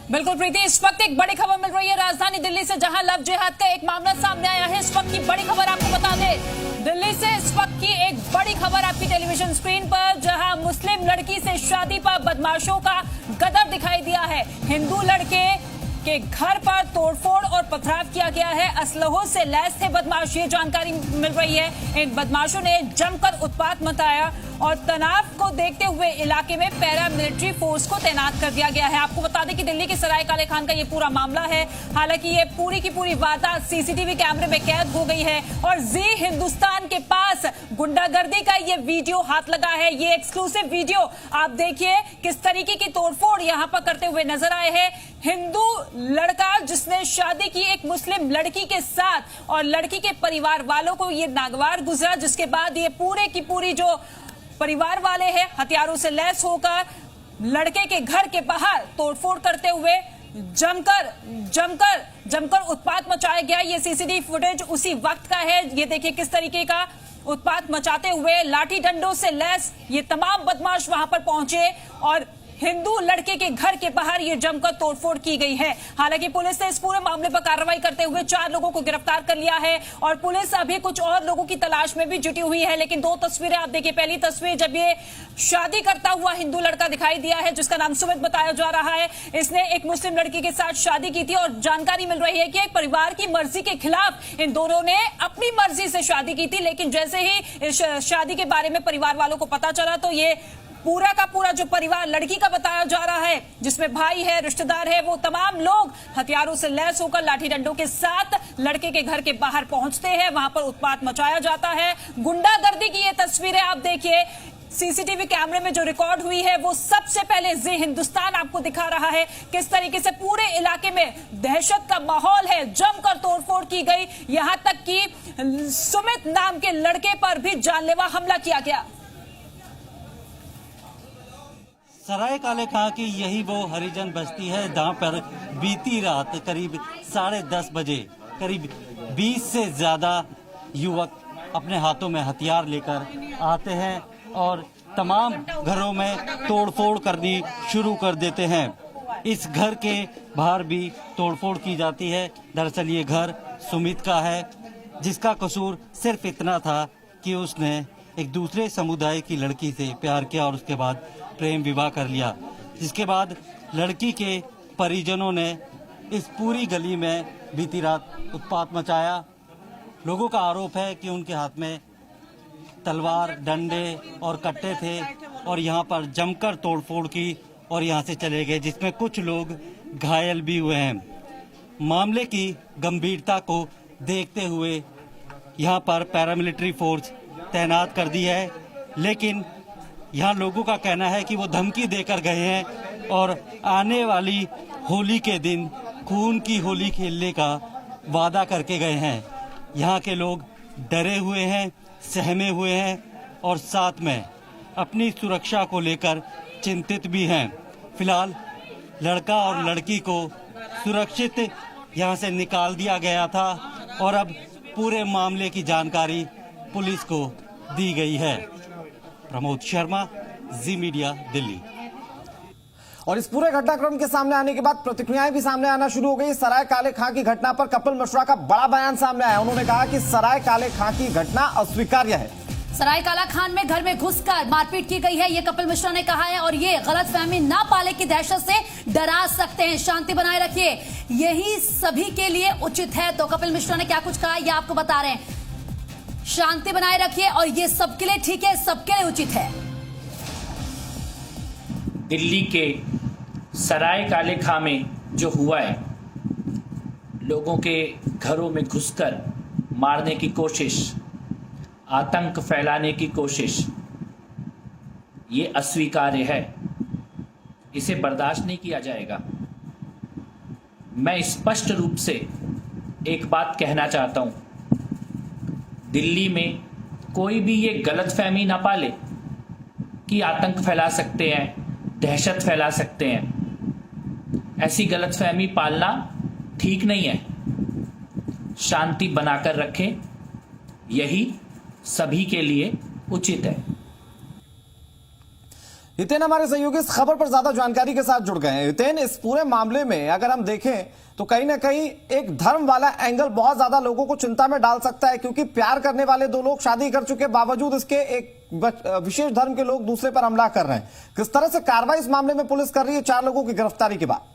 बिल्कुल प्रीति, इस वक्त एक बड़ी खबर मिल रही है राजधानी दिल्ली से, जहां लव जिहाद का एक मामला सामने आया है। इस वक्त की बड़ी खबर आपको बता दें, दिल्ली से इस वक्त की एक बड़ी खबर आपकी टेलीविजन स्क्रीन पर, जहां मुस्लिम लड़की से शादी पर बदमाशों का गदर दिखाई दिया है। हिंदू लड़के के घर पर तोड़फोड़ और पथराव किया गया है। असलहों से लैस थे बदमाश, ये जानकारी मिल रही है। इन बदमाशों ने जमकर उत्पात मचाया और तनाव को देखते हुए इलाके में पैरामिलिट्री फोर्स को तैनात कर दिया गया है। आपको बता दें कि दिल्ली के सराय काले खान का ये पूरा मामला है। हालांकि ये पूरी की पूरी वारदात सीसीटीवी कैमरे में कैद हो गई है और जी हिंदुस्तान के पास गुंडागर्दी का ये वीडियो हाथ लगा है। ये एक्सक्लूसिव वीडियो आप देखिए, किस तरीके की तोड़फोड़ यहां पर करते हुए नजर आए हैं। हिंदू लड़का जिसने शादी की एक मुस्लिम लड़की के साथ और लड़की के परिवार वालों को ये नागवार गुजरा, जिसके बाद ये पूरे की पूरी जो परिवार वाले हैं हथियारों से लैस होकर लड़के के घर के बाहर तोड़फोड़ करते हुए जमकर उत्पात मचाया गया। ये सीसीटीवी फुटेज उसी वक्त का है। ये देखिए किस तरीके का उत्पात मचाते हुए लाठी डंडों से लैस ये तमाम बदमाश वहां पर पहुंचे और हिंदू लड़के के घर के बाहर ये जमकर तोड़फोड़ की गई है। हालांकि पुलिस ने इस पूरे मामले पर कार्रवाई करते हुए 4 लोगों को गिरफ्तार कर लिया है और पुलिस अभी कुछ और लोगों की तलाश में भी जुटी हुई है। लेकिन 2 तस्वीरें आप देखिए। पहली तस्वीर, जब ये शादी करता हुआ हिंदू लड़का दिखाई दिया है जिसका नाम सुमित बताया जा रहा है। इसने एक मुस्लिम लड़की के साथ शादी की थी और जानकारी मिल रही है कि एक परिवार की मर्जी के खिलाफ इन दोनों ने अपनी मर्जी से शादी की थी। लेकिन जैसे ही इस शादी के बारे में परिवार वालों को पता चला तो ये पूरा का पूरा जो परिवार लड़की का बताया जा रहा है, जिसमें भाई है, रिश्तेदार है, वो तमाम लोग हथियारों से लैस होकर लाठी डंडों के साथ लड़के के घर के बाहर पहुंचते हैं। वहां पर उत्पात मचाया जाता है। गुंडागर्दी की ये तस्वीरें आप देखिए, सीसीटीवी कैमरे में जो रिकॉर्ड हुई है वो सबसे पहले जी हिंदुस्तान आपको दिखा रहा है किस तरीके से पूरे इलाके में दहशत का माहौल है। जमकर तोड़फोड़ की गई, यहां तक कि सुमित नाम के लड़के पर भी जानलेवा हमला किया गया। सराय काले खां की यही वो हरिजन बस्ती है जहां पर बीती रात करीब 10:30 बजे करीब 20 से ज्यादा युवक अपने हाथों में हथियार लेकर आते हैं और तमाम घरों में तोड़फोड़ करनी शुरू कर देते हैं। इस घर के बाहर भी तोड़फोड़ की जाती है। दरअसल ये घर सुमित का है, जिसका कसूर सिर्फ इतना था कि उसने एक दूसरे समुदाय की लड़की से प्यार किया और उसके बाद प्रेम विवाह कर लिया। जिसके बाद लड़की के परिजनों ने इस पूरी गली में बीती रात उत्पात मचाया। लोगों का आरोप है कि उनके हाथ में तलवार, डंडे और कट्टे थे और यहाँ पर जमकर तोड़फोड़ की और यहाँ से चले गए, जिसमें कुछ लोग घायल भी हुए हैं। मामले की गंभीरता को देखते हुए यहाँ पर पैरामिलिट्री फोर्स तैनात कर दी है, लेकिन यहाँ लोगों का कहना है कि वो धमकी देकर गए हैं और आने वाली होली के दिन खून की होली खेलने का वादा करके गए हैं। यहाँ के लोग डरे हुए हैं, सहमे हुए हैं और साथ में अपनी सुरक्षा को लेकर चिंतित भी हैं। फिलहाल लड़का और लड़की को सुरक्षित यहाँ से निकाल दिया गया था और अब पूरे मामले की जानकारी पुलिस को दी गई है। प्रमोद शर्मा, जी मीडिया, दिल्ली। और इस पूरे घटनाक्रम के सामने आने के बाद प्रतिक्रियाएं भी सामने आना शुरू हो गई। सराय काले खां की घटना पर कपिल मिश्रा का बड़ा बयान सामने आया। उन्होंने कहा कि सराय काले खां की घटना अस्वीकार्य है। सराय काला खान में घर में घुसकर मारपीट की गई है, ये कपिल मिश्रा ने कहा है और ये गलतफहमी ना पाले की दहशत से डरा सकते हैं। शांति बनाए रखिए, यही सभी के लिए उचित है। तो कपिल मिश्रा ने क्या कुछ कहा ये आपको बता रहे हैं। शांति बनाए रखिए और ये सबके लिए ठीक है, सबके लिए उचित है। दिल्ली के सराय काले खां में जो हुआ है, लोगों के घरों में घुसकर मारने की कोशिश, आतंक फैलाने की कोशिश, ये अस्वीकार्य है। इसे बर्दाश्त नहीं किया जाएगा। मैं स्पष्ट रूप से एक बात कहना चाहता हूं, दिल्ली में कोई भी ये गलतफहमी ना पाले कि आतंक फैला सकते हैं, दहशत फैला सकते हैं। ऐसी गलतफहमी पालना ठीक नहीं है। शांति बनाकर रखें, यही सभी के लिए उचित है। हितेन हमारे सहयोगी इस खबर पर ज्यादा जानकारी के साथ जुड़ गए हैं। हितेन, इस पूरे मामले में अगर हम देखें तो कहीं ना कहीं एक धर्म वाला एंगल बहुत ज्यादा लोगों को चिंता में डाल सकता है, क्योंकि प्यार करने वाले दो लोग शादी कर चुके बावजूद इसके एक विशेष धर्म के लोग दूसरे पर हमला कर रहे हैं। किस तरह से कार्रवाई इस मामले में पुलिस कर रही है 4 लोगों की गिरफ्तारी के बाद?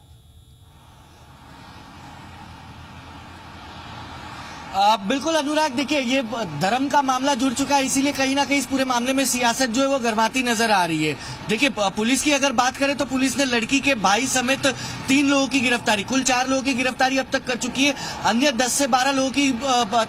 बिल्कुल अनुराग, देखिए ये धर्म का मामला जुड़ चुका है, इसीलिए कहीं ना कहीं इस पूरे मामले में सियासत जो है वो गर्माती नजर आ रही है। देखिए पुलिस की अगर बात करें तो पुलिस ने लड़की के भाई समेत 3 लोगों की गिरफ्तारी, कुल 4 लोगों की गिरफ्तारी अब तक कर चुकी है। अन्य 10 से 12 लोगों की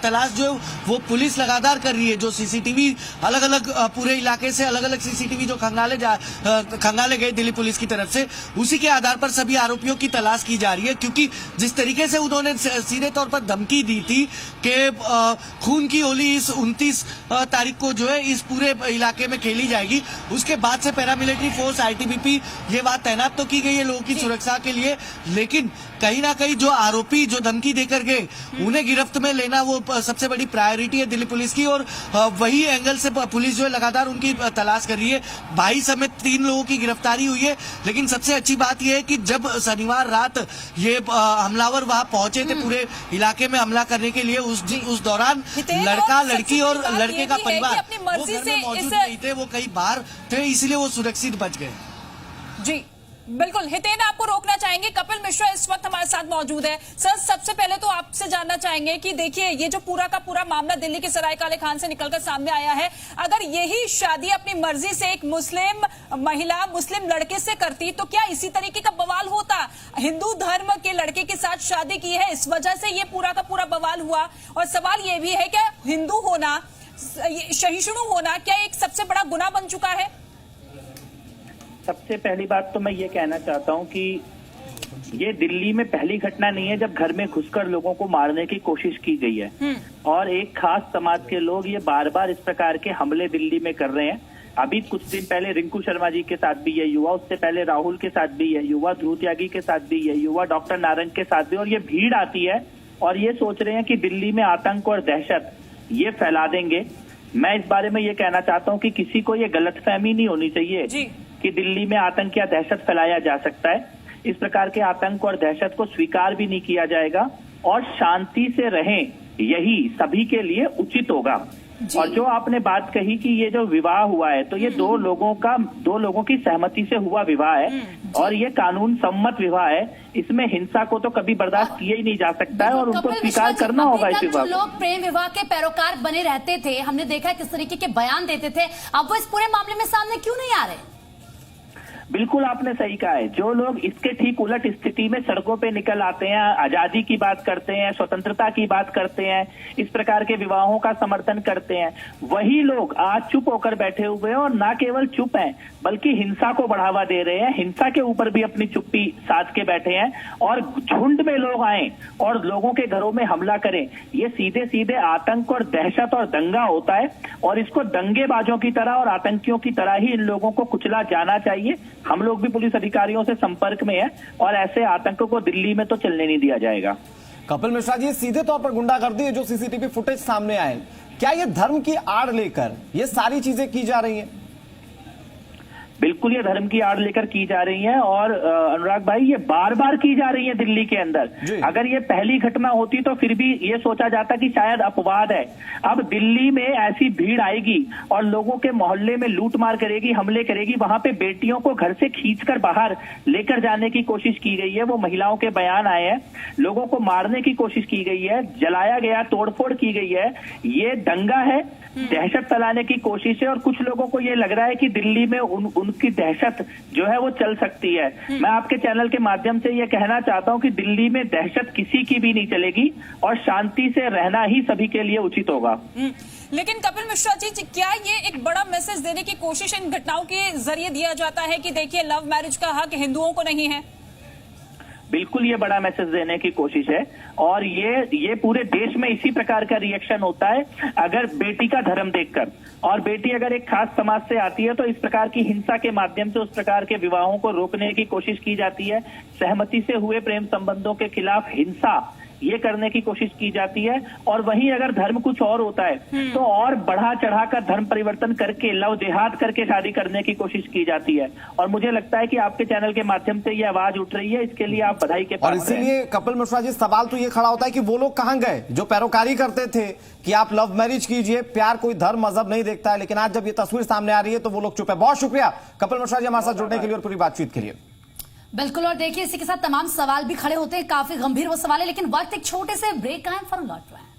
तलाश जो है वो पुलिस लगातार कर रही है। जो सीसीटीवी अलग अलग पूरे इलाके से अलग अलग सीसीटीवी जो खंगाले गए दिल्ली पुलिस की तरफ से, उसी के आधार पर सभी आरोपियों की तलाश की जा रही है। क्योंकि जिस तरीके से उन्होंने सीधे तौर पर धमकी दी थी कि खून की होली इस 29 तारीख को जो है इस पूरे इलाके में खेली जाएगी, उसके बाद से पैरामिलिट्री फोर्स आईटीबीपी ये बात तैनात तो की गई है लोगों की सुरक्षा के लिए, लेकिन कहीं ना कहीं जो आरोपी जो धमकी देकर गए उन्हें गिरफ्त में लेना वो सबसे बड़ी प्रायोरिटी है दिल्ली पुलिस की। और वही एंगल से पुलिस जो है लगातार उनकी तलाश कर रही है। भाई समेत 3 लोगों की गिरफ्तारी हुई है, लेकिन सबसे अच्छी बात यह है कि जब शनिवार रात ये हमलावर वहां पहुंचे थे पूरे इलाके में हमला करने के लिए, उस दौरान लड़का लड़की और लड़के का परिवार वो घर में मौजूद नहीं थे, वो कहीं बाहर थे, इसलिए वो सुरक्षित बच गए। जी बिल्कुल, हितेन आपको रोकना चाहेंगे, कपिल मिश्रा इस वक्त हमारे साथ मौजूद है। सर, सबसे पहले तो आपसे जानना चाहेंगे कि देखिए ये जो पूरा का पूरा मामला दिल्ली के सराय काले खान से निकलकर सामने आया है, अगर यही शादी अपनी मर्जी से एक मुस्लिम महिला मुस्लिम लड़के से करती तो क्या इसी तरीके का बवाल होता? हिंदू धर्म के लड़के के साथ शादी की है, इस वजह से ये पूरा का पूरा बवाल हुआ। और सवाल ये भी है कि हिंदू होना, सहिष्णु होना क्या एक सबसे बड़ा गुनाह बन चुका है? सबसे पहली बात तो मैं ये कहना चाहता हूँ कि ये दिल्ली में पहली घटना नहीं है जब घर में घुसकर लोगों को मारने की कोशिश की गई है। और एक खास समाज के लोग ये बार बार इस प्रकार के हमले दिल्ली में कर रहे हैं। अभी कुछ दिन पहले रिंकू शर्मा जी के साथ भी यही हुआ, उससे पहले राहुल के साथ भी यही हुआ, ध्रुव त्यागी के साथ भी यही हुआ, डॉक्टर नारंग के साथ भी। और ये भीड़ आती है और ये सोच रहे हैं कि दिल्ली में आतंक और दहशत ये फैला देंगे। मैं इस बारे में ये कहना चाहता हूँ कि किसी को ये गलतफहमी नहीं होनी चाहिए कि दिल्ली में आतंक या दहशत फैलाया जा सकता है। इस प्रकार के आतंक और दहशत को स्वीकार भी नहीं किया जाएगा और शांति से रहें, यही सभी के लिए उचित होगा। और जो आपने बात कही कि ये जो विवाह हुआ है, तो ये दो लोगों की सहमति से हुआ विवाह है और ये कानून सम्मत विवाह है। इसमें हिंसा को तो कभी बर्दाश्त किया ही नहीं जा सकता है और उनको स्वीकार करना होगा इस विवाह को। लोग प्रेम विवाह के पैरोकार बने रहते थे, हमने देखा किस तरीके के बयान देते थे, अब वो इस पूरे मामले में सामने क्यों नहीं आ रहे? बिल्कुल आपने सही कहा है। जो लोग इसके ठीक उलट स्थिति में सड़कों पे निकल आते हैं, आजादी की बात करते हैं, स्वतंत्रता की बात करते हैं, इस प्रकार के विवाहों का समर्थन करते हैं, वही लोग आज चुप होकर बैठे हुए हैं। और ना केवल चुप हैं बल्कि हिंसा को बढ़ावा दे रहे हैं, हिंसा के ऊपर भी अपनी चुप्पी साध के बैठे हैं। और झुंड में लोग आए और लोगों के घरों में हमला करें, ये सीधे सीधे आतंक और दहशत और दंगा होता है। और इसको दंगेबाजों की तरह और आतंकियों की तरह ही इन लोगों को कुचला जाना चाहिए। हम लोग भी पुलिस अधिकारियों से संपर्क में हैं और ऐसे आतंकों को दिल्ली में तो चलने नहीं दिया जाएगा। कपिल मिश्रा जी, सीधे तौर पर गुंडागर्दी है जो सीसीटीवी फुटेज सामने आए, क्या ये धर्म की आड़ लेकर ये सारी चीजें की जा रही हैं? बिल्कुल ये धर्म की आड़ लेकर की जा रही है और अनुराग भाई ये बार बार की जा रही है दिल्ली के अंदर। अगर ये पहली घटना होती तो फिर भी ये सोचा जाता कि शायद अपवाद है। अब दिल्ली में ऐसी भीड़ आएगी और लोगों के मोहल्ले में लूटमार करेगी, हमले करेगी। वहां पे बेटियों को घर से खींचकर बाहर लेकर जाने की कोशिश की गई है, वो महिलाओं के बयान आए हैं। लोगों को मारने की कोशिश की गई है, जलाया गया, तोड़फोड़ की गई है। ये दंगा है, दहशत फैलाने की कोशिश है। और कुछ लोगों को ये लग रहा है कि दिल्ली में उनकी दहशत जो है वो चल सकती है। मैं आपके चैनल के माध्यम से ये कहना चाहता हूं कि दिल्ली में दहशत किसी की भी नहीं चलेगी और शांति से रहना ही सभी के लिए उचित होगा। लेकिन कपिल मिश्रा जी, क्या ये एक बड़ा मैसेज देने की कोशिश इन घटनाओं के जरिए दिया जाता है कि देखिए लव मैरिज का हक हिंदुओं को नहीं है? बिल्कुल ये बड़ा मैसेज देने की कोशिश है और ये पूरे देश में इसी प्रकार का रिएक्शन होता है अगर बेटी का धर्म देखकर। और बेटी अगर एक खास समाज से आती है तो इस प्रकार की हिंसा के माध्यम से उस प्रकार के विवाहों को रोकने की कोशिश की जाती है। सहमति से हुए प्रेम संबंधों के खिलाफ हिंसा ये करने की कोशिश की जाती है। और वहीं अगर धर्म कुछ और होता है तो और बढ़ा चढ़ा कर धर्म परिवर्तन करके लव जिहाद करके शादी करने की कोशिश की जाती है। और मुझे लगता है कि आपके चैनल के माध्यम से ये आवाज उठ रही है, इसके लिए आप बधाई के और पात्र हैं। इसीलिए कपिल मिश्रा जी, सवाल तो ये खड़ा होता है कि वो लोग कहां गए जो पैरोकारी करते थे कि आप लव मैरिज कीजिए, प्यार कोई धर्म मजहब नहीं देखता है, लेकिन आज जब ये तस्वीर सामने आ रही है तो वो लोग चुप है। बहुत शुक्रिया कपिल मिश्रा जी हमारे साथ जुड़ने के लिए और पूरी बातचीत के लिए। बिल्कुल, और देखिए इसी के साथ तमाम सवाल भी खड़े होते हैं, काफी गंभीर वो सवाल है, लेकिन वक्त एक छोटे से ब्रेक का है, फॉर लौट रहा है।